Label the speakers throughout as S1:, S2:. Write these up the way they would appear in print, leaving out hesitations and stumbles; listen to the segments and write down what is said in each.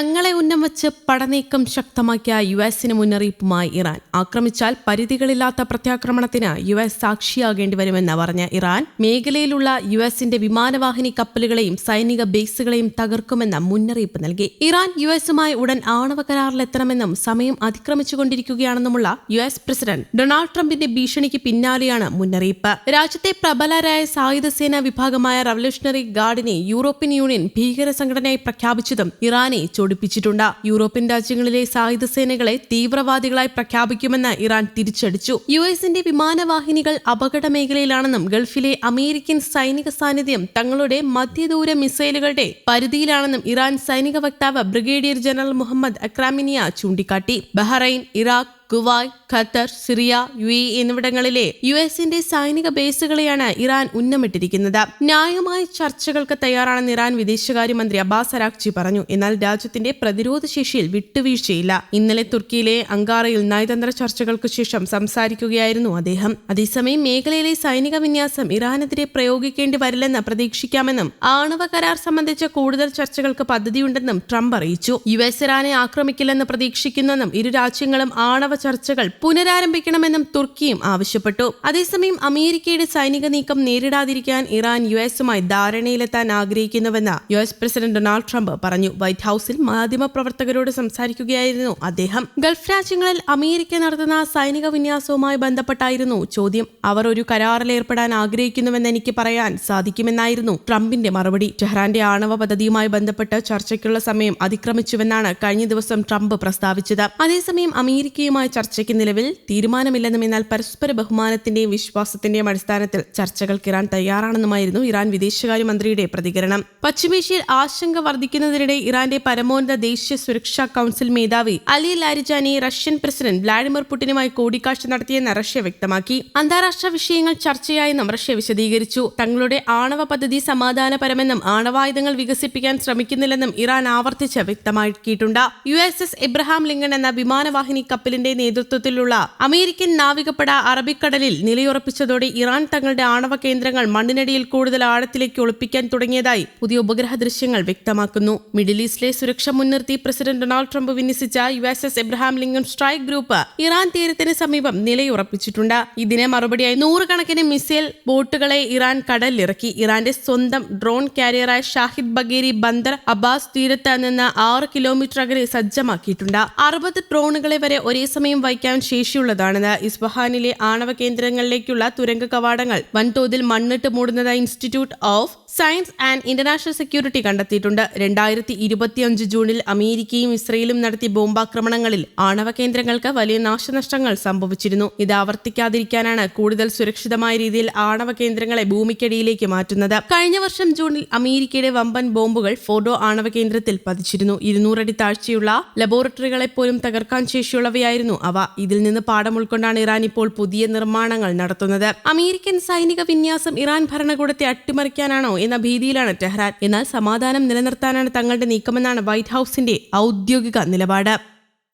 S1: തങ്ങളെ ഉന്നം വെച്ച് പടനീക്കം ശക്തമാക്കിയ യുഎസിന് മുന്നറിയിപ്പുമായി ഇറാൻ. ആക്രമിച്ചാൽ പരിധികളില്ലാത്ത പ്രത്യാക്രമണത്തിന് യുഎസ് സാക്ഷിയാകേണ്ടി വരുമെന്ന് പറഞ്ഞ ഇറാൻ മേഖലയിലുള്ള യുഎസിന്റെ വിമാനവാഹിനി കപ്പലുകളെയും സൈനിക ബേസുകളെയും തകർക്കുമെന്ന മുന്നറിയിപ്പ് നൽകി. ഇറാൻ യുഎസുമായി ഉടൻ ആണവ കരാറിലെത്തണമെന്നും സമയം അതിക്രമിച്ചുകൊണ്ടിരിക്കുകയാണെന്നുമുള്ള യുഎസ് പ്രസിഡന്റ് ഡൊണാൾഡ് ട്രംപിന്റെ ഭീഷണിക്ക് പിന്നാലെയാണ് മുന്നറിയിപ്പ്. രാജ്യത്തെ പ്രബലരായ സായുധസേനാ വിഭാഗമായ റവല്യൂഷണറി ഗാർഡിനെ യൂറോപ്യൻ യൂണിയൻ ഭീകര സംഘടനയായി പ്രഖ്യാപിച്ചതും ഇറാനെ ചൊടിപ്പിച്ചിട്ടുണ്ട്. യൂറോപ്യൻ രാജ്യങ്ങളിലെ സായുധ സേനകളെ തീവ്രവാദികളായി പ്രഖ്യാപിക്കുമെന്ന് ഇറാൻ തിരിച്ചടിച്ചു. യുഎസിന്റെ വിമാനവാഹിനികൾ അപകട മേഖലയിലാണെന്നും ഗൾഫിലെ അമേരിക്കൻ സൈനിക സാന്നിധ്യം തങ്ങളുടെ മധ്യദൂര മിസൈലുകളുടെ പരിധിയിലാണെന്നും ഇറാൻ സൈനിക വക്താവ് ബ്രിഗേഡിയർ ജനറൽ മുഹമ്മദ് അക്രാമിനിയ ചൂണ്ടിക്കാട്ടി. Bahrain, Iraq, Kuwait, Qatar, Syria, UAE എന്നിവിടങ്ങളിലെ യുഎസിന്റെ സൈനിക ബേസുകളെയാണ് ഇറാൻ ഉന്നമിട്ടിരിക്കുന്നത്. ന്യായമായ ചർച്ചകൾക്ക് തയ്യാറാണെന്ന് ഇറാൻ വിദേശകാര്യമന്ത്രി അബ്ബാസ് അരാഗ്ചി പറഞ്ഞു. എന്നാൽ രാജ്യത്തിന്റെ പ്രതിരോധ ശേഷിയിൽ വിട്ടുവീഴ്ചയില്ല. ഇന്നലെ തുർക്കിയിലെ അങ്കാറയിൽ നയതന്ത്ര ചർച്ചകൾക്ക് ശേഷം സംസാരിക്കുകയായിരുന്നു അദ്ദേഹം. അതേസമയം മേഖലയിലെ സൈനിക വിന്യാസം ഇറാനെതിരെ പ്രയോഗിക്കേണ്ടി വരില്ലെന്ന് പ്രതീക്ഷിക്കാമെന്നും ആണവ കരാർ സംബന്ധിച്ച കൂടുതൽ ചർച്ചകൾക്ക് പദ്ധതിയുണ്ടെന്നും ട്രംപ് അറിയിച്ചു. യുഎസ് ഇറാനെ ആക്രമിക്കില്ലെന്ന് പ്രതീക്ഷിക്കുന്നെന്നും ഇരു രാജ്യങ്ങളും ആണവ ചർച്ചകൾ പുനരാരംഭിക്കണമെന്നും തുർക്കിയും ആവശ്യപ്പെട്ടു. അതേസമയം അമേരിക്കയുടെ സൈനിക നീക്കം നേരിടാതിരിക്കാൻ ഇറാൻ യുഎസുമായി ധാരണയിലെത്താൻ ആഗ്രഹിക്കുന്നുവെന്ന് യുഎസ് പ്രസിഡന്റ് ഡൊണാൾഡ് ട്രംപ് പറഞ്ഞു. വൈറ്റ് ഹൌസിൽ മാധ്യമപ്രവർത്തകരോട് സംസാരിക്കുകയായിരുന്നു അദ്ദേഹം. ഗൾഫ് രാജ്യങ്ങളിൽ അമേരിക്ക നടത്തുന്ന സൈനിക വിന്യാസവുമായി ബന്ധപ്പെട്ടായിരുന്നു ചോദ്യം. അവർ ഒരു കരാറിൽ ഏർപ്പെടാൻ ആഗ്രഹിക്കുന്നുവെന്ന് എനിക്ക് പറയാൻ സാധിക്കുമെന്നായിരുന്നു ട്രംപിന്റെ മറുപടി. ടെഹ്റാന്റെ ആണവ പദ്ധതിയുമായി ബന്ധപ്പെട്ട് ചർച്ചയ്ക്കുള്ള സമയം അതിക്രമിച്ചുവെന്നാണ് കഴിഞ്ഞ ദിവസം ട്രംപ് പ്രസ്താവിച്ചത്. അതേസമയം അമേരിക്കയുമായി ചർച്ചയ്ക്ക് നിലവിൽ തീരുമാനമില്ലെന്നും എന്നാൽ പരസ്പര ബഹുമാനത്തിന്റെയും വിശ്വാസത്തിന്റെയും അടിസ്ഥാനത്തിൽ ചർച്ചകൾക്ക് ഇറാൻ തയ്യാറാണെന്നുമായിരുന്നു ഇറാൻ വിദേശകാര്യമന്ത്രിയുടെ പ്രതികരണം. പശ്ചിമേഷ്യയിൽ ആശങ്ക വർദ്ധിക്കുന്നതിനിടെ ഇറാന്റെ പരമോന്നത ദേശീയ സുരക്ഷാ കൌൺസിൽ മേധാവി Ali Larijani Russian president Vladimir പുടിനുമായി കൂടിക്കാഴ്ച നടത്തിയെന്ന് റഷ്യ വ്യക്തമാക്കി. അന്താരാഷ്ട്ര വിഷയങ്ങൾ ചർച്ചയായെന്നും റഷ്യ വിശദീകരിച്ചു. തങ്ങളുടെ ആണവ പദ്ധതി സമാധാനപരമെന്നും ആണവായുധങ്ങൾ വികസിപ്പിക്കാൻ ശ്രമിക്കുന്നില്ലെന്നും ഇറാൻ ആവർത്തിച്ച് വ്യക്തമാക്കിയിട്ടുണ്ട്. USS എബ്രഹാം ലിങ്കൺ എന്ന വിമാനവാഹിനി കപ്പലിന്റെ നേതൃത്വത്തിലുള്ള അമേരിക്കൻ നാവികപ്പട അറബിക്കടലിൽ നിലയുറപ്പിച്ചതോടെ ഇറാൻ തങ്ങളുടെ ആണവ കേന്ദ്രങ്ങൾ മണ്ണിനടിയിൽ കൂടുതൽ ആഴത്തിലേക്ക് ഒളിപ്പിക്കാൻ തുടങ്ങിയതായി പുതിയ ഉപഗ്രഹ ദൃശ്യങ്ങൾ വ്യക്തമാക്കുന്നു. മിഡിൽ ഈസ്റ്റിലെ സുരക്ഷ മുൻനിർത്തി പ്രസിഡന്റ് ഡൊണാൾഡ് ട്രംപ് വിന്യസിച്ച USS Abraham Lincoln strike group Iran തീരത്തിന് സമീപം നിലയുറപ്പിച്ചിട്ടുണ്ട്. ഇതിനെ മറുപടിയായി നൂറുകണക്കിന് മിസൈൽ ബോട്ടുകളെ ഇറാൻ കടലിലിറക്കി. ഇറാന്റെ സ്വന്തം ഡ്രോൺ കാരിയറായ ഷാഹിദ് ബഗേരി ബന്ദർ അബ്ബാസ് തീരത്ത് നിന്ന് 6 കിലോമീറ്റർ അകലെ സജ്ജമാക്കിയിട്ടുണ്ട്. 60 ഡ്രോണുകളെ വരെ ഒരേ സമയം വയ്ക്കാൻ ശേഷിയുള്ളതാണിത്. ഇസ്ഫഹാനിലെ ആണവ കേന്ദ്രങ്ങളിലേക്കുള്ള തുരങ്ക കവാടങ്ങൾ വൻതോതിൽ മണ്ണിട്ട് മൂടുന്നതായി institute of science and international security കണ്ടെത്തിയിട്ടുണ്ട്. 2025 ജൂണിൽ അമേരിക്കയും ഇസ്രയേലും നടത്തിയ ബോംബാക്രമണങ്ങളിൽ ആണവ കേന്ദ്രങ്ങൾക്ക് വലിയ നാശനഷ്ടങ്ങൾ സംഭവിച്ചിരുന്നു. ഇത് ആവർത്തിക്കാതിരിക്കാനാണ് കൂടുതൽ സുരക്ഷിതമായ രീതിയിൽ ആണവ കേന്ദ്രങ്ങളെ ഭൂമിക്കടിയിലേക്ക് മാറ്റുന്നത്. കഴിഞ്ഞ വർഷം ജൂണിൽ അമേരിക്കയുടെ വമ്പൻ ബോംബുകൾ ഫോർഡോ ആണവ കേന്ദ്രത്തിൽ പതിച്ചിരുന്നു. 200 അടി താഴ്ചയുള്ള ലബോറട്ടറികളെ പോലും തകർക്കാൻ ശേഷിയുള്ളവയായിരുന്നു അവ. ഇതിൽ നിന്ന് പാഠം ഉൾക്കൊണ്ടാണ് ഇറാൻ ഇപ്പോൾ പുതിയ നിർമ്മാണങ്ങൾ നടത്തുന്നത്. അമേരിക്കൻ സൈനിക വിന്യാസം ഇറാൻ ഭരണകൂടത്തെ അട്ടിമറിക്കാനാണോ എന്ന ഭീതിയിലാണ് ടെഹ്റാൻ. എന്നാൽ സമാധാനം നിലനിർത്താനാണ് തങ്ങളുടെ നീക്കമെന്നാണ് വൈറ്റ് ഹൌസിന്റെ ഔദ്യോഗിക നിലപാട്.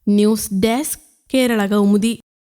S1: News desk, Kerala Kaumudi.